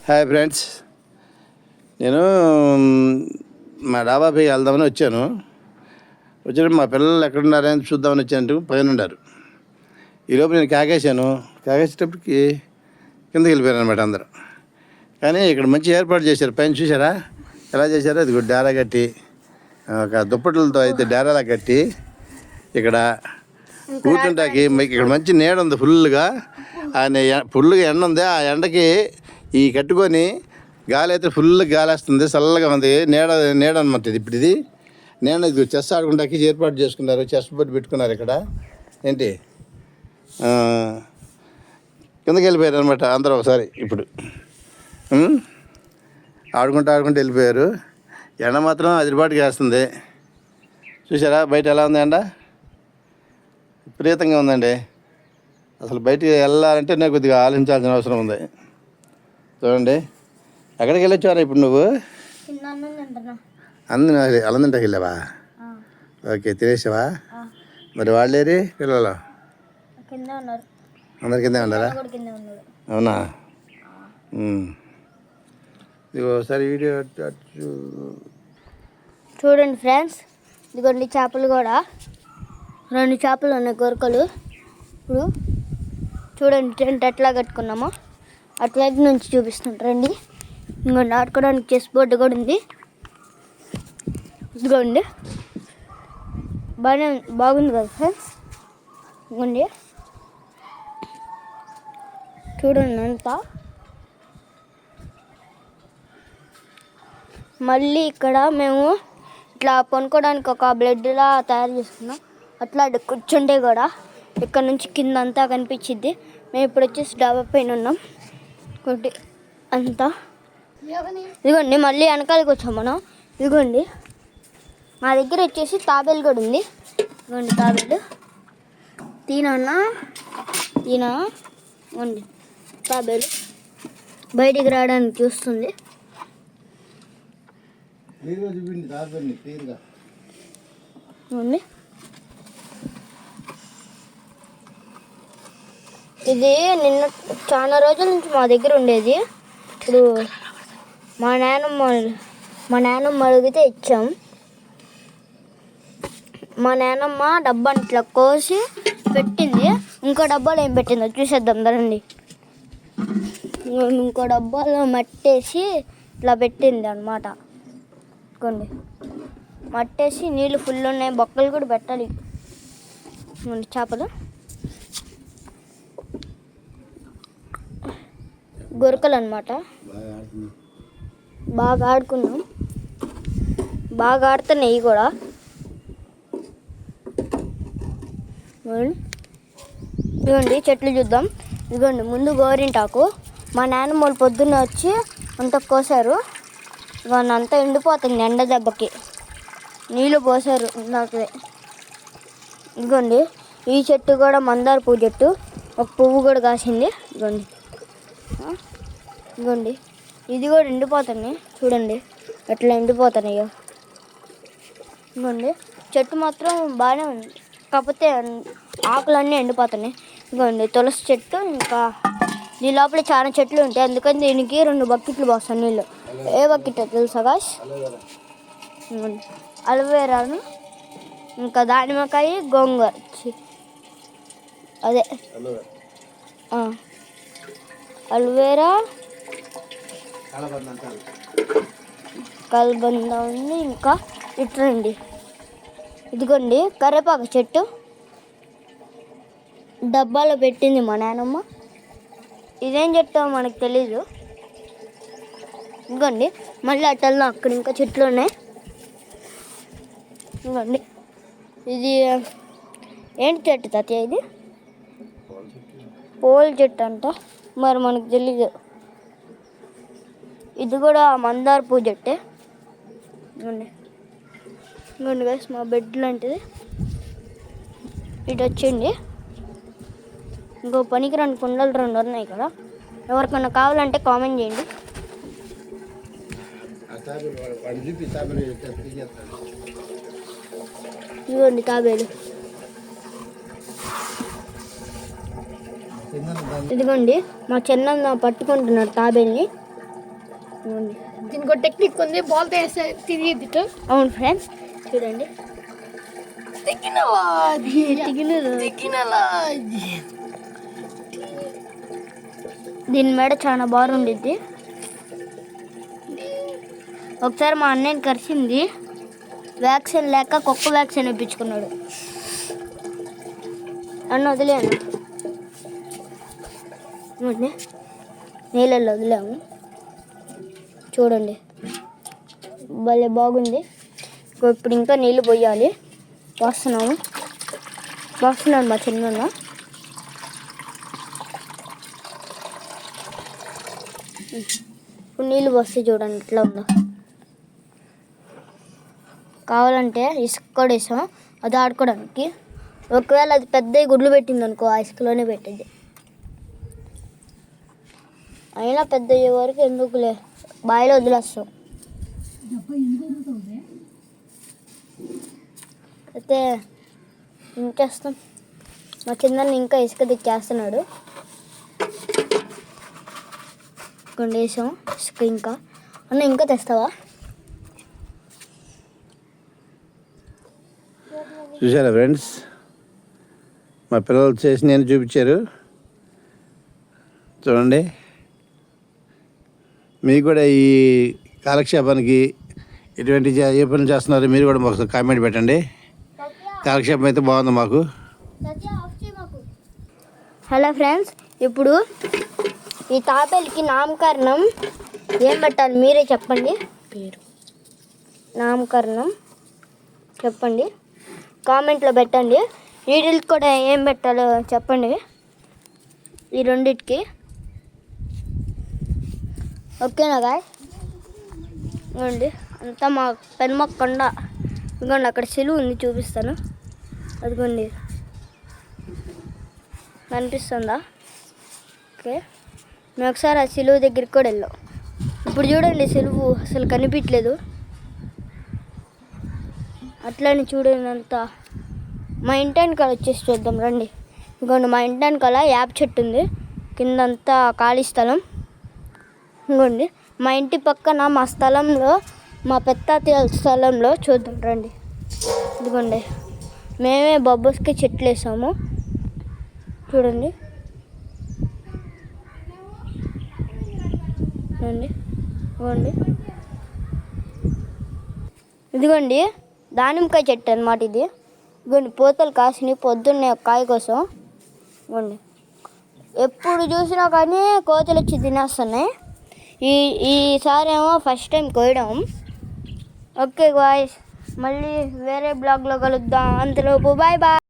Hi friends, నేను మా డాబాపై వెళ్దామని వచ్చాను. వచ్చినప్పుడు మా పిల్లలు ఎక్కడున్నారని చూద్దామని వచ్చాను. పైన ఉన్నారు. ఈలోపు నేను కాకేసేటప్పటికి కిందకి వెళ్ళిపోయారు అనమాట అందరూ. కానీ ఇక్కడ మంచి ఏర్పాటు చేశారు. పైన చూసారా ఎలా చేశారో? అది డేరా కట్టి, ఒక దుప్పట్లతో అయితే డేరాలా కట్టి ఇక్కడ కూర్చుంటాకి ఇక్కడ మంచి నీడ ఉంది. ఫుల్గా ఎండ ఉంది. ఆ ఎండకి ఈ కట్టుకొని గాలి అయితే ఫుల్ గాలి వస్తుంది, చల్లగా ఉంది. నీడ అనమాట ఇది. ఇప్పుడు ఇది నేను ఇది చెస్ ఆడుకుంటాకి ఏర్పాటు చేసుకున్నారు. చెస్ బోర్డు పెట్టుకున్నారు ఇక్కడ. ఏంటి కిందకి వెళ్ళిపోయారు అనమాట అందరూ ఒకసారి. ఇప్పుడు ఆడుకుంటూ వెళ్ళిపోయారు. ఎండ మాత్రం అదిరిపాటుగా వేస్తుంది. చూసారా బయట ఎలా ఉంది ఎండ? విపరీతంగా ఉందండి. అసలు బయటికి వెళ్ళాలంటే నాకు కొద్దిగా ఆలోచించాల్సిన అవసరం ఉంది. చూడండి, ఎక్కడికి వెళ్ళొచ్చారా ఇప్పుడు నువ్వు? అన్నం తింటాకి వెళ్ళావా? ఓకే, తినేసావా? మరి వాళ్ళేరి పిల్లలు అందరి కిందే ఉన్నారా? అవునా? ఒకసారి వీడియో చూడండి ఫ్రెండ్స్, ఇదిగోండి చేపలు కూడా 2 చేపలు ఉన్నాయి, గొరకలు. ఇప్పుడు చూడండి టెంట్ ఎట్లా కట్టుకున్నామో అటువైపు నుంచి చూపిస్తుంటారండి. ఇంకోండి ఆడుకోవడానికి చెస్ బోర్డు కూడా ఉంది. ఇదిగోండి బాగుంది కదా ఫ్రెండ్స్. ఇదిగోండి చూడండి అంతా. మళ్ళీ ఇక్కడ మేము ఇట్లా పనుకోవడానికి ఒక బ్లెడ్లా తయారు చేసుకున్నాం. అట్లా కూర్చుంటే కూడా ఇక్కడ నుంచి కింద అంతా కనిపించిద్ది. మేము ఇప్పుడు వచ్చేసి డాబా పైన ఉన్నాం ఒకటి అంతా. ఇదిగోండి మళ్ళీ వెనకాలకి వచ్చాం మనం. ఇదిగోండి మా దగ్గర వచ్చేసి తాబేలు కూడా ఉంది. ఇదిగోండి తాబేలు. తీనా ఇదిగోండి తాబేలు బయటికి రావడానికి చూస్తుంది. ఇదిగోండి ఇది నిన్న చాలా రోజుల నుంచి మా దగ్గర ఉండేది. ఇప్పుడు మా నాన్నమ్మ అడిగితే ఇచ్చాం. మా నాన్నమ్మ డబ్బాని ఇట్లా కోసి పెట్టింది. ఇంకో డబ్బాలో ఏం పెట్టిందో చూసేద్దాం రండి. ఇంకో డబ్బాలో మట్టేసి ఇట్లా పెట్టింది అన్నమాట. కొన్ని మట్టేసి నీళ్ళు ఫుల్ ఉన్నాయి, బొక్కలు కూడా పెట్టాలి. చేపలు గొరకలు అన్నమాట. బాగా ఆడుకున్నాం, బాగా ఆడుతున్నాయి కూడా. ఇదిగోండి చెట్లు చూద్దాం. ఇదిగోండి ముందు గోరింటాకు. మా నాన్నమ్మ వాళ్ళు పొద్దున్న వచ్చి అంతా కోసారు. ఇవన్నీ అంతా ఎండిపోతుంది ఎండ దెబ్బకి. నీళ్ళు పోసారు నాకు. ఇదిగోండి ఈ చెట్టు కూడా మందార పువ్వు చెట్టు. ఒక పువ్వు కూడా కాసింది. ఇదిగోండి ఇది కూడా ఎండిపోతున్నాయి. చూడండి ఎట్లా ఎండిపోతున్నాయో. ఇదిగోండి చెట్టు మాత్రం బాగానే ఉంది, కాకపోతే ఆకులన్నీ ఎండిపోతున్నాయి. ఇదిగోండి తులసి చెట్టు. ఇంకా దీని లోపల చాలా చెట్లు ఉంటాయి, అందుకని దీనికి 2 బకెట్లు పోస్తాను నీళ్ళు. ఏ బకెట్ తెలుసా గాష్? అలోవేరాను, ఇంకా దానిమ్మకాయ, గోంగూర, అదే అలోవేరా, కలబంద ఉంది. ఇంకా ఇట్రండి ఇదిగోండి కరివేపాకు చెట్టు డబ్బాలో పెట్టింది మా నాన్నమ్మ. ఇదేం చెట్టో మనకు తెలీదు. ఇదిగోండి మళ్ళీ అట్టల్లో అక్కడ ఇంకా చెట్లు ఉన్నాయి. ఇదిగోండి ఇది ఏంటి చెట్టు తాతయ్య? ఇది పూల చెట్టు అంట, మరి మనకు తెలీదు. ఇది కూడా మందార పువ్వు చెట్టే. ఇదిగోండి గైస్ మా బెడ్ లాంటిది. ఇటు వచ్చేయండి. ఇంకో పనికిరాని కుండలు 2 ఉన్నాయి ఇక్కడ. ఎవరికన్నా కావాలంటే కామెంట్ చేయండి. ఇదిగోండి తాబేలు. ఇదిగోండి మా చిన్న పట్టుకుంటున్నారు తాబేల్ని. ఇదిగోండి. దీనికి ఒక టెక్నిక్ ఉంది, బాల్ వేస్తే తిరిగిద్దిట. అవును ఫ్రెండ్స్, చూడండి. దీని మీద చాలా బాగుండిద్ది. ఒకసారి మా అన్నయ్యని కరిచింది, వ్యాక్సిన్ లేక కుక్క వ్యాక్సిన్ ఇప్పించుకున్నాడు. అన్న వదిలేను, నీళ్ళల్లో వదిలేము. చూడండి భలే బాగుంది. ఇప్పుడు ఇంకా నీళ్ళు పోయాలి. పోస్తున్నాను మా చిన్న. ఇప్పుడు నీళ్ళు పోస్తే చూడండి ఎట్లా ఉందో. కావాలంటే ఇసుక కూడా వేసాం, అది ఆడుకోవడానికి. ఒకవేళ అది పెద్ద గుడ్లు పెట్టింది అనుకో, ఆ ఇసుకలోనే పెట్టింది. అయినా పెద్ద అయ్యే వరకు ఎందుకులే, బావిలో వదిలేస్తాం. అయితే ఇంకేస్తాం, మా చిన్న ఇంకా ఇసుక తెచ్చేస్తున్నాడు. కొన్ని వేసాం ఇసుక. ఇంకా అన్న ఇంకా తెస్తావా? చూసారా ఫ్రెండ్స్, మా పిల్లలు చేసి నేను చూపించారు. చూడండి, మీకు కూడా ఈ కాలక్షేపానికి ఎటువంటి ఏ పనులు చేస్తున్నారు మీరు కూడా మాకు కామెంట్ పెట్టండి. కాలక్షేపం అయితే బాగుంది మాకు. హలో ఫ్రెండ్స్, ఇప్పుడు ఈ తాతలకి నామకరణం ఏం పెట్టాలి మీరే చెప్పండి. పేరు నామకరణం చెప్పండి, కామెంట్లో పెట్టండి. వీటికి కూడా ఏం పెట్టాలో చెప్పండి, ఈ రెండిటికి. ఓకేనా గాయ్? ఇదిగోండి అంతా మా పెన్మొక్కండ. ఇదిగోండి అక్కడ సిలువ ఉంది, చూపిస్తాను. అదిగోండి కనిపిస్తుందా? ఓకే, మేము ఒకసారి ఆ సిలువ దగ్గరికి కూడా వెళ్ళాం. ఇప్పుడు చూడండి సిలువ అసలు కనిపించలేదు. అట్లని చూడండి అంతా. మా ఇంటి వెనకాల వచ్చేసి చూద్దాం రండి. ఇంకోండి మా ఇంటి వెనకాల యాప్ చెట్టు ఉంది, కిందంతా ఖాళీ స్థలం. ఇంకోండి మా ఇంటి పక్కన మా స్థలంలో, మా పెద్ద స్థలంలో చూద్దాం రండి. ఇదిగోండి మేమే బొబ్బస్కి చెట్లు వేసాము, చూడండి. ఇదిగోండి ఇదిగోండి దానిమ్మకాయ చెట్టు అన్నమాట ఇది. ఇదిగోండి పూతలు కాసినాయి పొద్దున్నే కాయ కోసం. ఇదిగోండి ఎప్పుడు చూసినా కానీ కోతులు వచ్చి తినేస్తున్నాయి. ఈసారి ఏమో ఫస్ట్ టైం కోయడం. ఓకే గాయ్స్, మళ్ళీ వేరే బ్లాగ్లో కలుద్దాం. అంతలోపు బాయ్ బాయ్.